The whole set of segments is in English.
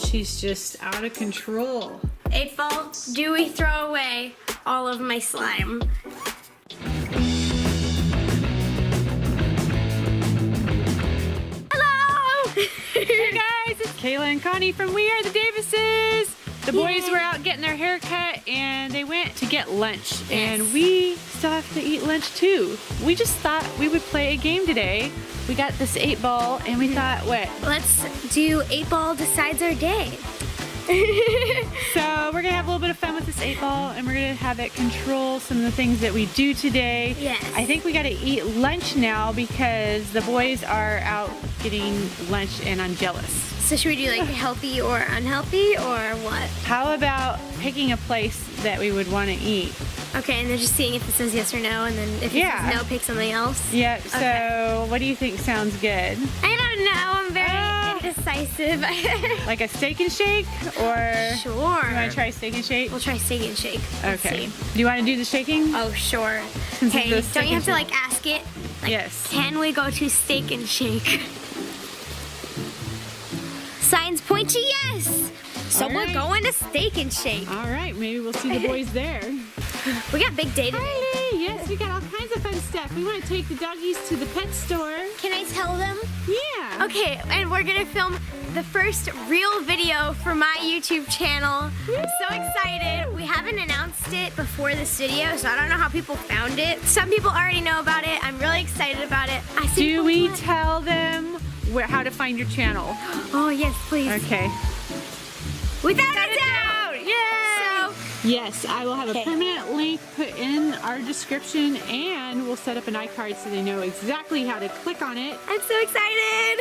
she's just out of control. 8-ball, do we throw away all of my slime? Hello! Hey guys, it's Kayla and Connie from We Are the Davises. The boys Yay. were out getting their hair cut and they went to get lunch. Yes. And we still have to eat lunch too. We just thought we would play a game today. We got this 8-ball and we thought, what? Let's do 8-ball decides our day. So we're gonna have a little bit of fun with this 8-ball and we're gonna have it control some of the things that we do today. Yes. I think we gotta eat lunch now because the boys are out getting lunch and I'm jealous. So should we do like healthy or unhealthy or what? How about picking a place that we would want to eat? Okay, and then just seeing if it says yes or no, and then if it says no, pick something else. Yep, so Okay. what do you think sounds good? I don't know, I'm very indecisive. Like a steak and shake or? Sure. You want to try steak and shake? We'll try steak and shake. Let's Okay. see. Do you want to do the shaking? Oh, sure. Since Hey, it's the don't you have to steak and like ask it? Like, Yes. Can we go to steak and shake? Signs point to yes. So All we're right. going to steak and shake. All right, maybe we'll see the boys there. We got big day today. Hi, yes, we got all kinds of fun stuff. We want to take the doggies to the pet store. Can I tell them? Yeah. Okay, and we're gonna film the first real video for my YouTube channel. I'm so excited. We haven't announced it before this video, so I don't know how people found it. Some people already know about it. I'm really excited about it. I see Do people we do it. tell them how to find your channel? Oh yes, please. Okay. Without a doubt. Yay! So, Yes, I will have Okay. a permanent link put in our description and we'll set up an iCard so they know exactly how to click on it. I'm so excited.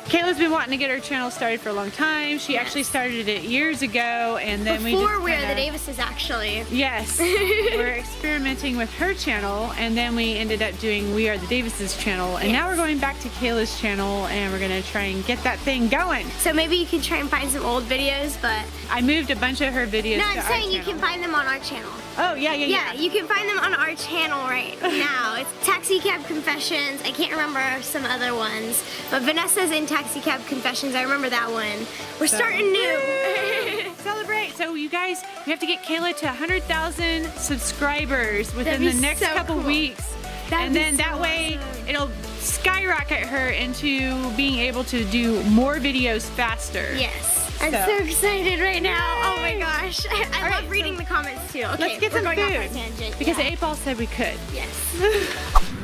Kayla's been wanting to get her channel started for a long time. She actually started it years ago and then Before we we just are the kinda- Davises, actually. Yes, we're experimenting with her channel and then we ended up doing We Are the Davises channel and now we're going back to Kayla's channel and we're gonna try and get that thing going. So maybe you can try and find some old videos, but I moved a bunch of her videos no, to I'm our saying you channel. can find them on our channel. Oh, yeah. Yeah, you can find them on our channel right now. It's Taxi Cab Confessions. I can't remember some other ones, but Vanessa's in Taxi Cab Confessions. I remember that one. We're starting new. Celebrate! So you guys, we have to get Kayla to 100,000 subscribers within That'd the be next so couple cool. weeks. That'd And be then so that way awesome. it'll skyrocket her into being able to do more videos faster. Yes. I'm So- so excited right now. Oh my Yay. gosh. I All right, love reading the comments too. Okay, Let's get we're some going off our food. tangent. Because yeah. the 8-ball said we could. Yes.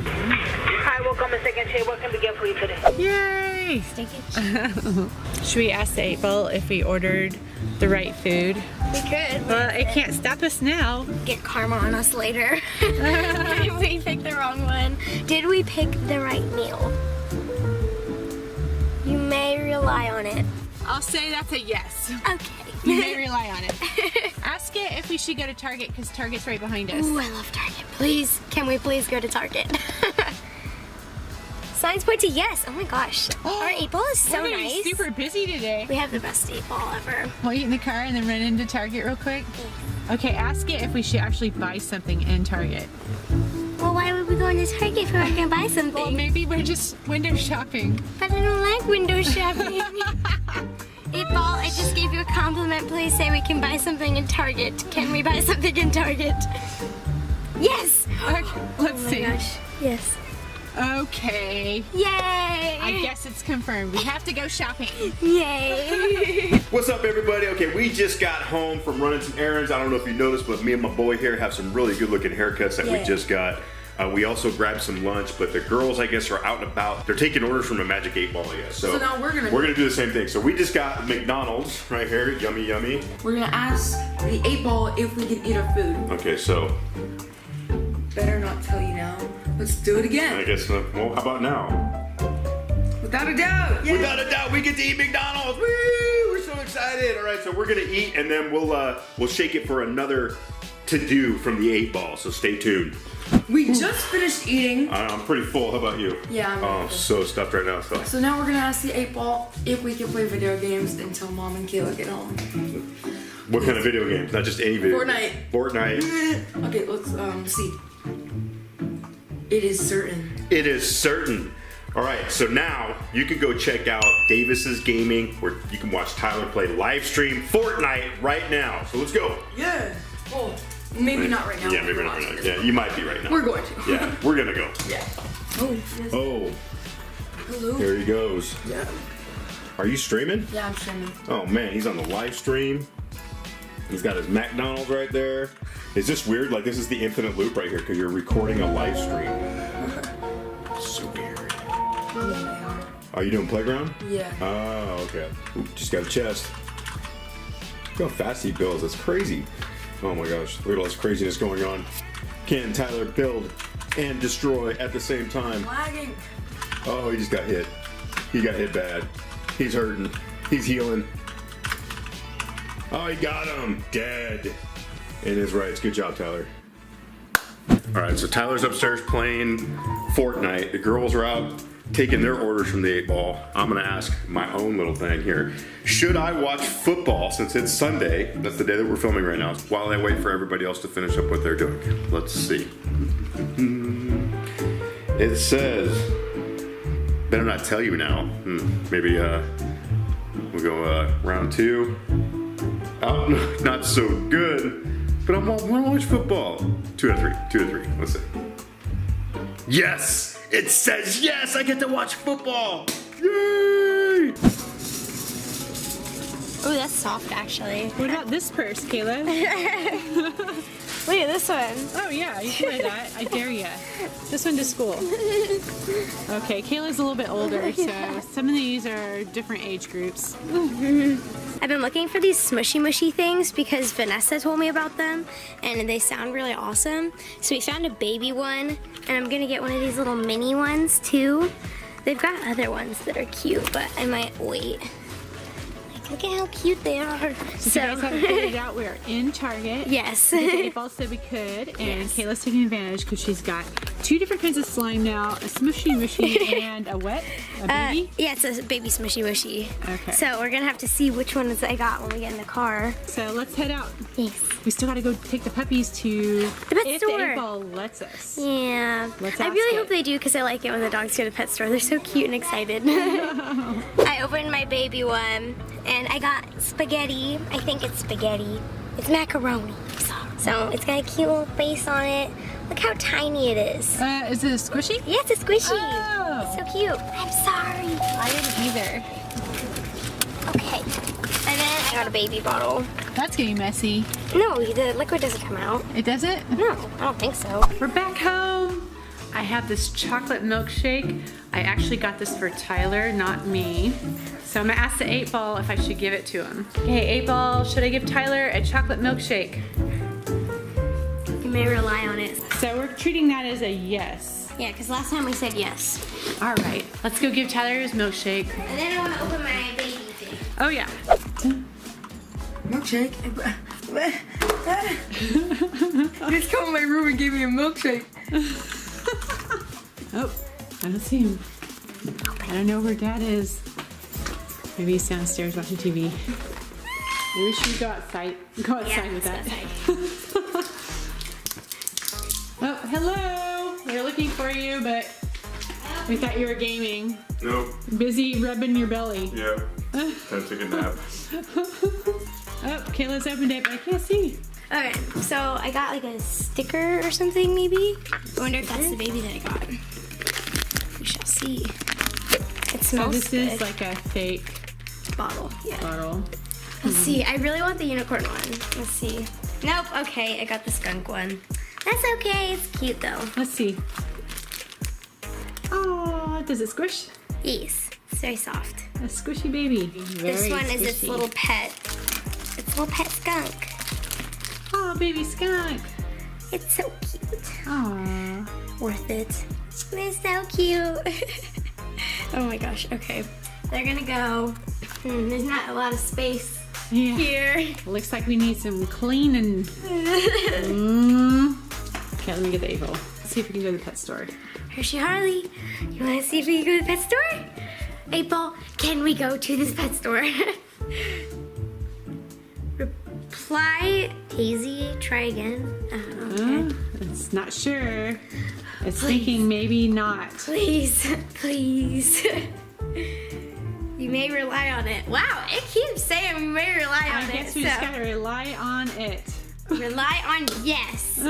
Hi, welcome to Second Shade. What can we get for you today? Yay! Steak and shake. Should we ask the 8-ball if we ordered the right food? We could. Well, it can't stop us now. Get karma on us later. If we pick the wrong one. Did we pick the right meal? You may rely on it. I'll say that's a yes. Okay. You may rely on it. Ask it if we should go to Target because Target's right behind us. Ooh, I love Target. Please, can we please go to Target? Signs point to yes. Oh my gosh. Our 8-ball is so We're gonna nice. be super busy today. We have the best 8-ball ever. We'll eat in the car and then run into Target real quick. Okay, ask it if we should actually buy something in Target. Well, why would we go into Target if we were going to buy something? Well, maybe we're just window shopping. But I don't like window shopping. 8-ball, I just gave you a compliment. Please say we can buy something in Target. Can we buy something in Target? Yes! Okay, let's Oh my see. gosh. Yes. Okay. Yay! I guess it's confirmed. We have to go shopping. Yay! What's up, everybody? Okay, we just got home from running some errands. I don't know if you noticed, but me and my boy here have some really good-looking haircuts that we Yeah. just got. We also grabbed some lunch, but the girls, I guess, are out and about. They're taking orders from the Magic 8-Ball, I guess. So now we're gonna do the same thing. So we just got McDonald's right here. Yummy, yummy. We're gonna ask the 8-ball if we can eat our food. Okay, so Better not tell you now. Let's do it I again. guess, well, how about now? Without a doubt. Yay. Without a doubt, we get to eat McDonald's. Woo! We're so excited. All right, so we're gonna eat, and then we'll shake it for another to-do from the 8-Ball. So stay tuned. We just finished eating. I'm pretty full. How about you? Yeah, I'm Oh, really I'm full. so stuffed right now. So. So now we're gonna ask the 8-ball if we can play video games until Mom and Kayla get home. What kind of video games? Not just any video. Fortnite. Fortnite. Okay, let's see. It is certain. It is certain. All right, so now you can go check out Davis's Gaming, where you can watch Tyler play live stream Fortnite right now. So let's go. Yeah. Well, maybe not right now. Yeah, maybe not right now. Yeah, you might be right now. We're going to. Yeah, we're gonna go. Yeah. Oh. Yes. Oh, Hello. there he goes. Yeah. Are you streaming? Yeah, I'm streaming. Oh man, he's on the live stream. He's got his McDonald's right there. Is this weird? Like, this is the infinite loop right here because you're recording a live stream. So weird. Are you doing playground? Yeah. Oh, okay. Ooh, just got a chest. Look how fast he builds. That's crazy. Oh my gosh. Look at all this craziness going on. Can Tyler build and destroy at the same time? Lagging. Oh, he just got hit. He got hit bad. He's hurting. He's healing. Oh, he got him. Dead. In his rights. Good job, Tyler. Alright, so Tyler's upstairs playing Fortnite. The girls are out taking their orders from the 8-Ball. I'm gonna ask my own little thing here. Should I watch football since it's Sunday? That's the day that we're filming right now. While I wait for everybody else to finish up what they're doing. Let's see. It says, better not tell you now. Maybe we'll go round 2. Oh, not so good. But I want to watch football. 2 out of 3. 2 out of 3. Let's see. Yes! It says yes! I get to watch football! Yay! Oh, that's soft actually. What about this purse, Kayla? Look at this one. Oh yeah, you can wear that. I dare ya. This one to school. Okay, Kayla's a little bit older, so some of these are different age groups. I've been looking for these smushy mushy things because Vanessa told me about them and they sound really awesome. So we found a baby one and I'm gonna get one of these little mini ones too. They've got other ones that are cute, but I might wait. Look at how cute they are. So you guys haven't figured it out, we're in Target. Yes. The 8-Ball said we could, and Yes. Kayla's taking advantage because she's got 2 different kinds of slime now, a smushy mushy and a what? A baby? Yeah, it's a baby smushy mushy. Okay. So we're gonna have to see which ones I got when we get in the car. So let's head out. Yes. We still gotta go take the puppies to The pet if store. the 8-Ball lets us. Yeah. Let's I ask really it. hope they do because I like it when the dogs go to the pet store. They're so cute and excited. I opened my baby one and I got spaghetti. I think it's spaghetti. It's macaroni. So it's got a cute little face on it. Look how tiny it is. Is it a squishy? Yeah, it's a squishy. Oh. So cute. I'm sorry. I didn't either. Okay. And then I got a baby bottle. That's getting messy. No, the liquid doesn't come out. It doesn't? No, I don't think so. We're back home. I have this chocolate milkshake. I actually got this for Tyler, not me. So I'm gonna ask the 8-Ball if I should give it to him. Hey, 8-Ball, should I give Tyler a chocolate milkshake? You may rely on it. So we're treating that as a yes. Yeah, because last time we said yes. All right, let's go give Tyler his milkshake. And then I want to open my baby thing. Oh yeah. Milkshake. Just come in my room and give me a milkshake. Oh, I don't see him. I don't know where Dad is. Maybe he's downstairs watching TV. Maybe we should go outside. Go outside with that. Oh, hello. We were looking for you, but we thought you were gaming. Nope. Busy rubbing your belly. Yeah. Time to take a nap. Oh, Kayla's opened it, but I can't see. Okay, so I got like a sticker or something maybe. I wonder if that's the baby that I got. We shall see. It So smells this good. is like a fake Bottle, yeah. bottle. Let's see, I really want the unicorn one. Let's see. Nope, okay, I got the skunk one. That's okay, it's cute though. Let's see. Oh, does it squish? Yes, it's very soft. A squishy baby. Very This one is its squishy. little pet. Its little pet skunk. Oh, baby skunk. It's so cute. Aw. Worth it. They're so cute. Oh my gosh, okay. They're gonna go. There's not a lot of space Yeah. here. Looks like we need some cleaning. Okay, let me get the 8-Ball. Let's see if we can go to the pet store. Hershey Harley, you wanna see if we can go to the pet store? 8-Ball, can we go to this pet store? Reply, Daisy, try again. Okay. It's not sure. It's thinking maybe not. Please, please. You may rely on it. Wow, it keeps saying we may rely on it. I guess we just gotta rely on it. Rely on yes. So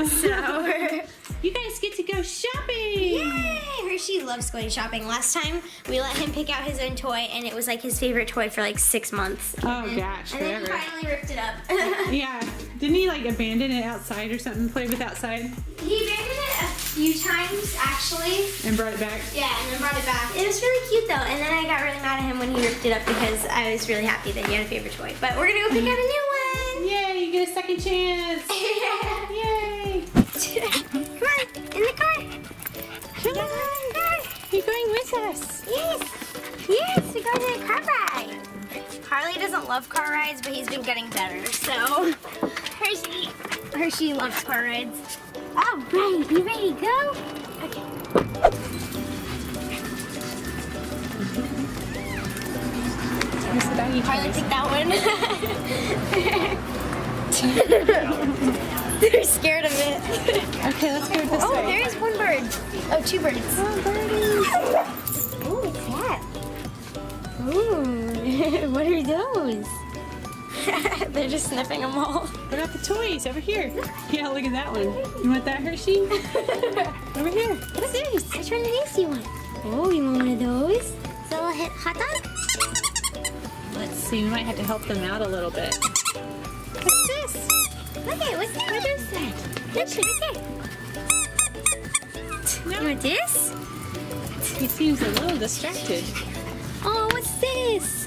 you guys get to go shopping. yay! Hershey loves going shopping. Last time we let him pick out his own toy, and it was like his favorite toy for like 6 months. Oh gosh, And then he forever. finally ripped it up. Yeah, didn't he like abandon it outside or something? Play with outside He abandoned it a few times actually. and brought it back. Yeah, and then brought it back. It was really cute though, and then I got really mad at him when he ripped it up because I was really happy that he had a favorite toy. But we're gonna go pick out a new one. Yay! You get a second chance. Yay! Come on, in the car. Come on, you're going with us. Yes, yes, we're going to a car ride. Harley doesn't love car rides, but he's been getting better. So, Hershey loves car rides. All right, you ready to go? Okay. Harley picked that one. They're scared of it. Okay, let's go this Oh, way. there's one bird. Oh, 2 birds. Oh, birdies. Oh, what's that? Ooh, what are those? They're just sniffing them all. What about the toys over here? Yeah, look at that one. You want that, Hershey? Over here. What's this? Which one of these do you want? Oh, you want one of those? Is that a hot dog? Let's see, we might have to help them out a little bit. What's this? Look at what's that? What is that? Hershey, right there. You want this? He seems a little distracted. Oh, what's this?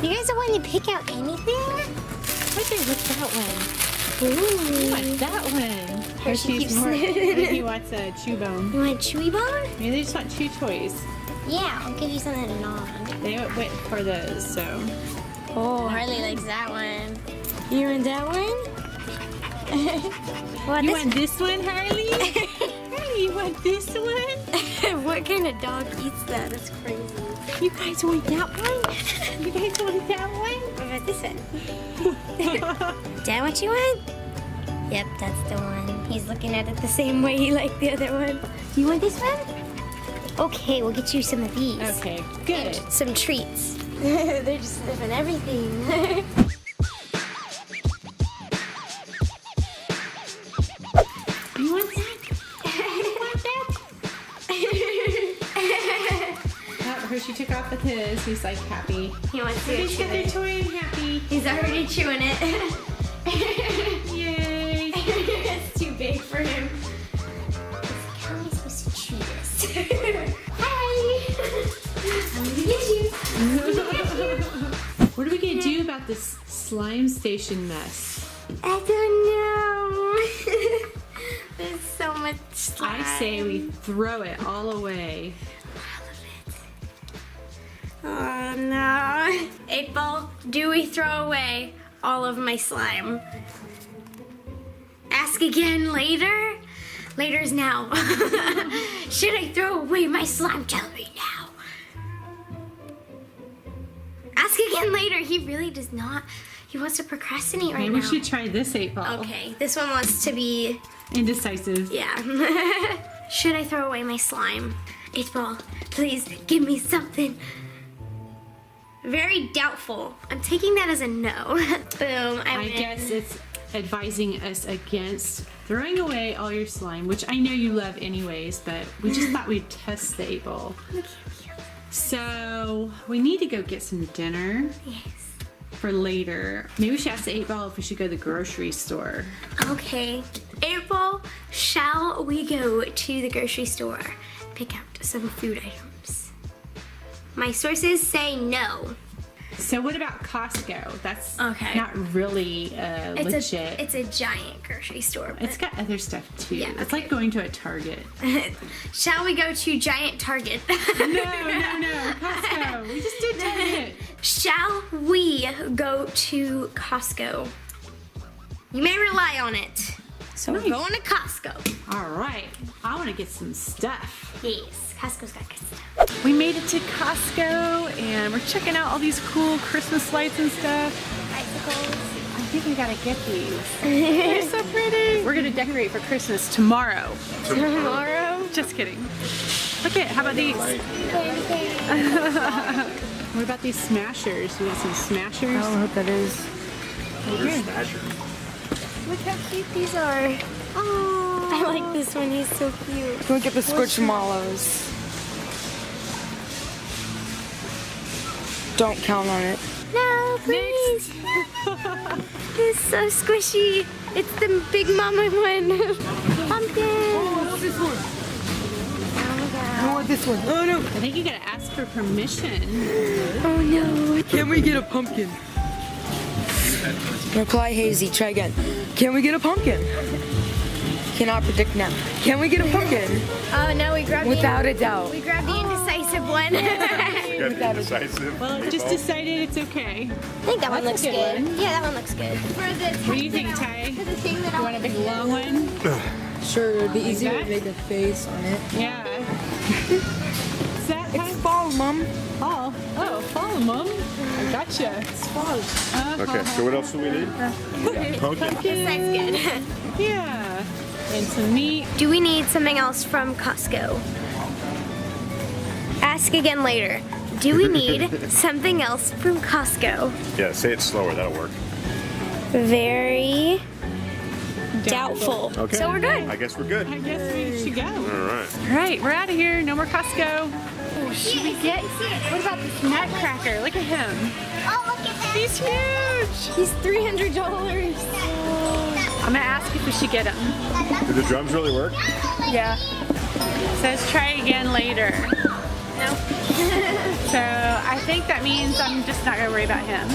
You guys don't want to pick out anything? Okay, what's that one? Ooh. I want that one. Hershey keeps more. sniffing. He wants a chew bone. You want chewy bone? Maybe they just want chew toys. Yeah, I'll give you something to gnaw on. They went for those, so. Oh, Harley likes that one. You want that one? You want this one, Harley? Harley, you want this one? What kind of dog eats that? That's crazy. You guys want that one? You guys want that one? What about this one? Is that what you want? Yep, that's the one. He's looking at it the same way he liked the other one. Do you want this one? Okay, we'll get you some of these. Okay, good. And some treats. They're just sniffing everything. You want that? You want that? Oh, Hershey took off with his. He's like happy. He wants to He's chew got their it. toy and happy. He's already chewing it. Yay! It's too big for him. How am I supposed to chew this? Hi! I'm gonna get you. What are we gonna do about this slime station mess? I don't know. There's so much slime. I say we throw it all away. Oh no. 8-Ball, do we throw away all of my slime? Ask again later? Later's now. Should I throw away my slime? Tell me now. Ask again later. He really does not. He wants to procrastinate right Maybe now. we should try this 8-ball. Okay, this one wants to be, Indecisive. yeah. Should I throw away my slime? 8-Ball, please give me something. Very doubtful. I'm taking that as a no. Boom, I I win. guess it's advising us against throwing away all your slime, which I know you love anyways, but we just thought we'd test the 8-ball. So we need to go get some dinner Yes. for later. Maybe we should ask the 8-ball if we should go to the grocery store. Okay. 8-Ball, shall we go to the grocery store? Pick out some food items. My sources say no. So what about Costco? That's Okay. not really legit. It's a giant grocery store. But It's got other stuff too. Yeah, It's like going to a Target. shall we go to Giant Target? No, Costco. We just did Target. Shall we go to Costco? You may rely on it. So we're Nice. going to Costco. All right. I want to get some stuff. Yes, Costco's got good stuff. We made it to Costco and we're checking out all these cool Christmas lights and stuff. Icicles. I think we gotta get these. They're so pretty. We're gonna decorate for Christmas tomorrow. Tomorrow? Just kidding. Look at, how about these? What about these smashers? You want some smashers? I don't know what that is. Look how cute these are. Oh, I like this one. He's so cute. Can we get the squishmallows? Don't count on it. No, please. It's so squishy. It's the big mama one. Pumpkin. This one. Oh my god. I want this one. Oh no. I think you gotta ask for permission. Oh no. Can we get a pumpkin? Reply hazy. Try again. Can we get a pumpkin? Cannot predict now. Can we get a pumpkin? Oh no, we grabbed Without a doubt. We grabbed the indecisive one. You got the indecisive. Well, just decided it's okay. I think that one looks That's a good good. one. Yeah, that one looks good. What do you think, Ty? For the thing that You want a big long one? Sure, it'd be easier that? to make a face on it. Yeah. Is that It's fall, Mom. fall? Oh, fall, Mom. I gotcha. It's fall. Okay, so what else do we need? Pumpkin. This side's good. Yeah. And some meat. Do we need something else from Costco? Ask again later. Do we need something else from Costco? Yeah, say it slower. That'll work. Very doubtful. Okay. So we're good. I guess we're good. I guess we should go. All right. All right, we're out of here. No more Costco. Oh, should we get? What about this nutcracker? Look at him. Oh, look at that. He's huge. He's $300. I'm gonna ask if we should get him. Do the drums really work? Yeah. Says try again later. No. So I think that means I'm just not gonna worry about him.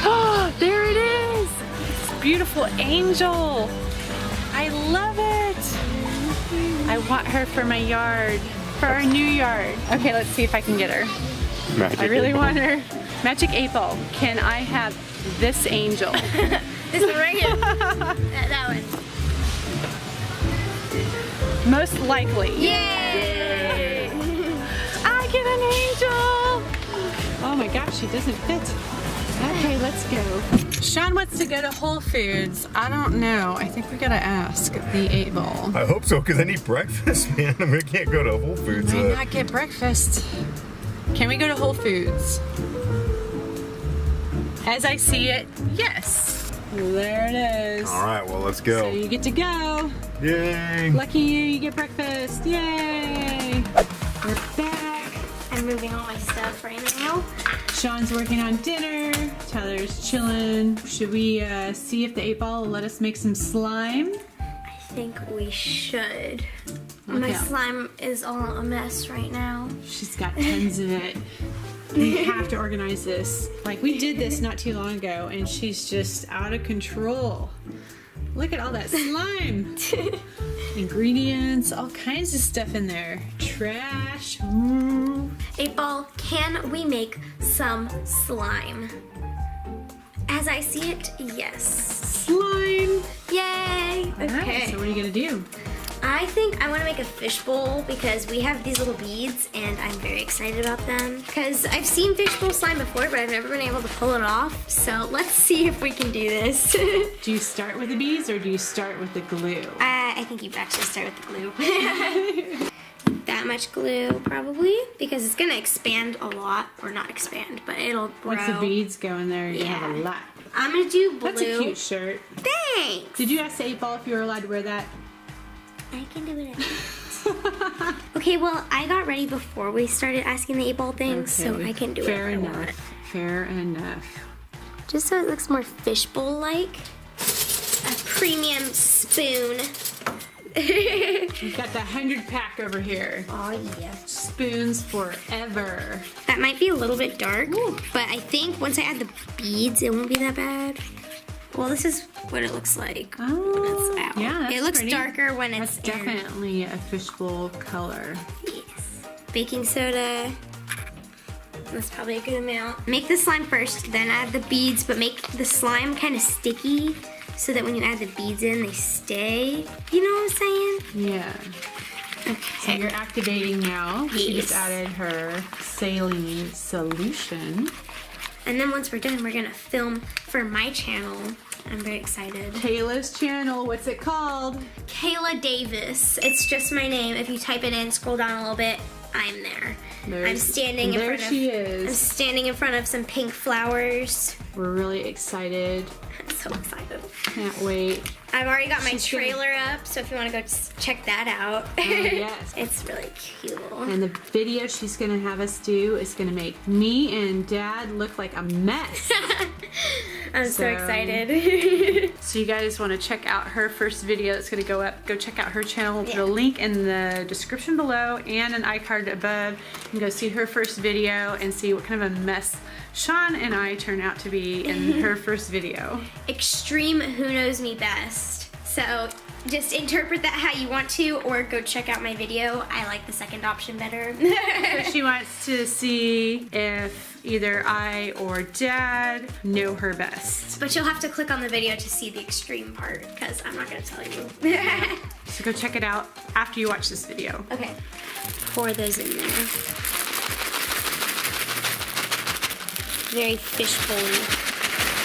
Oh, there it is. It's a beautiful angel. I love it. I want her for my yard, for our new yard. Okay, let's see if I can get her. Magic. I really want her. Magic 8 Ball. Can I have this angel? This one right here. That one. Most likely. Yay! I get an angel! Oh my gosh, she doesn't fit. Okay, let's go. Sean wants to go to Whole Foods. I don't know. I think we gotta ask the 8 Ball. I hope so, because I need breakfast, man. I mean, I can't go to Whole Foods. Might not get breakfast. Can we go to Whole Foods? As I see it, yes. There it is. All right, well, let's So go. you get to go. Yay. Lucky you get breakfast. Yay. We're back. I'm moving all my stuff right now. Sean's working on dinner. Tyler's chilling. Should we see if the 8 Ball will let us make some slime? I think we should. My Okay. slime is all a mess right now. She's got tons of it. We have to organize this. Like, we did this not too long ago, and she's just out of control. Look at all that slime. Ingredients, all kinds of stuff in there. Trash. Ooh. 8 Ball, can we make some slime? As I see it, yes. Slime. Yay! All right, so what are you gonna do? I think I want to make a fishbowl because we have these little beads and I'm very excited about them. Because I've seen fishbowl slime before, but I've never been able to pull it off. So let's see if we can do this. Do you start with the beads or do you start with the glue? I think you actually start with the glue. That much glue, probably, because it's gonna expand a lot, or not expand, but it'll grow. Once the beads go in there, you have a Yeah. lot. I'm gonna do blue. That's a cute shirt. Thanks. Did you ask the 8 Ball if you were allowed to wear that? I can do it. Okay, well, I got ready before we started asking the 8 Ball things, so Okay, I can do fair it. enough. Fair enough. Just so it looks more fishbowl-like. A premium spoon. We've got the 100-pack over here. Oh yeah. Spoons forever. That might be a little bit dark, but I think once I add the beads, it won't be that bad. Well, this is what it looks like when it's out. Yeah, that's it looks pretty. darker when That's it's in. definitely a fishbowl color. Yes. Baking soda. That's probably a good amount. Make the slime first, then add the beads, but make the slime kind of sticky so that when you add the beads in, they stay. You know what I'm saying? Yeah. So Okay. you're activating now. She just Yes. added her saline solution. And then once we're done, we're gonna film for my channel. I'm very excited. Kayla's channel, what's it called? Kayla Davis. It's just my name. If you type it in, scroll down a little bit, I'm there. I'm standing in front of. I'm standing in front of some pink flowers. We're really excited. I'm so excited. Can't wait. I've already got my trailer up, so if you want to go check that out. Oh, yes. It's really cute. And the video she's gonna have us do is gonna make me and Dad look like a mess. I'm so excited. So you guys want to check out her first video that's going to go up. Go check out her channel. We'll put a link in the description below and an iCard above. You can go see her first video and see what kind of a mess Sean and I turn out to be in her first video. Extreme Who Knows Me Best. So just interpret that how you want to, or go check out my video. I like the second option better. So she wants to see if either I or Dad know her best. But you'll have to click on the video to see the extreme part, because I'm not going to tell you. So go check it out after you watch this video. Okay, pour those in there. Very fishbowl-y.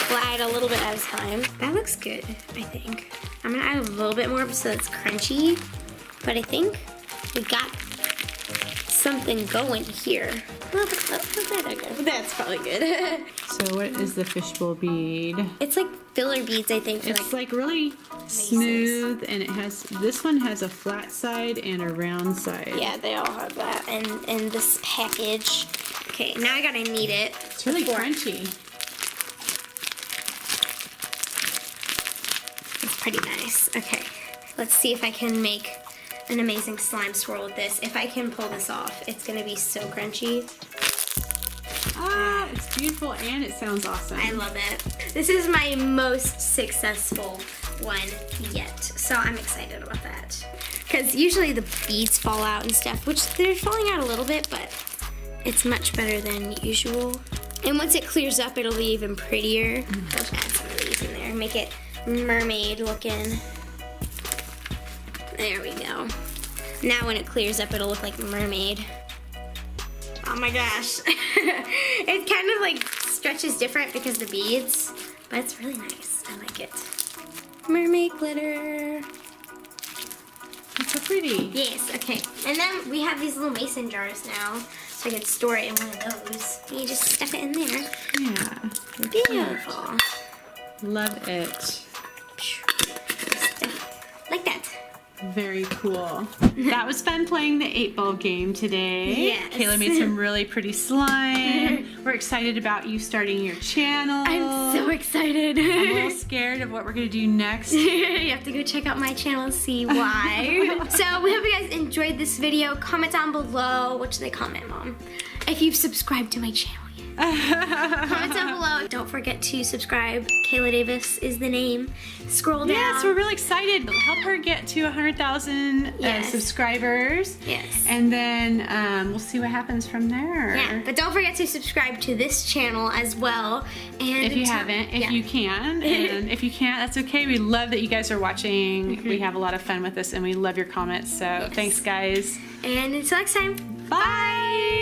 We'll add a little bit at a time. That looks good, I think. I'm gonna add a little bit more so it's crunchy, but I think we got something going here. That's probably good. So what is the fishbowl bead? It's like filler beads, I think. It's like really smooth, and it has, this one has a flat side and a round side. Yeah, they all have that in this package. Okay, now I gotta knead it. It's really crunchy. It's pretty nice. Okay, let's see if I can make an amazing slime swirl with this. If I can pull this off, it's gonna be so crunchy. Ah, it's beautiful and it sounds awesome. I love it. This is my most successful one yet, so I'm excited about that. Because usually the beads fall out and stuff, which they're falling out a little bit, but it's much better than usual. And once it clears up, it'll be even prettier. Let's add some of these in there, make it mermaid looking. There we go. Now when it clears up, it'll look like a mermaid. Oh my gosh. It kind of like stretches different because of the beads, but it's really nice. I like it. Mermaid glitter. It's so pretty. Yes, okay. And then we have these little mason jars now, so I can store it in one of those. And you just stuff it in there. Yeah. Beautiful. Love it. Like that. Very cool. That was fun playing the 8-ball game today. Yes. Kayla made some really pretty slime. We're excited about you starting your channel. I'm so excited. I'm a little scared of what we're going to do next. You have to go check out my channel and see why. So we hope you guys enjoyed this video. Comment down below. What should they comment, Mom? If you've subscribed to my channel yet. Comment down below. Don't forget to subscribe. Kayla Davis is the name. Scroll down. Yes, we're really excited. Help her get to 100,000 subscribers. Yes. And then we'll see what happens from there. Yeah, but don't forget to subscribe to this channel as well. And if you haven't, if you can, and if you can't, that's okay. We love that you guys are watching. We have a lot of fun with this, and we love your comments. So thanks, guys. And until next time, Bye.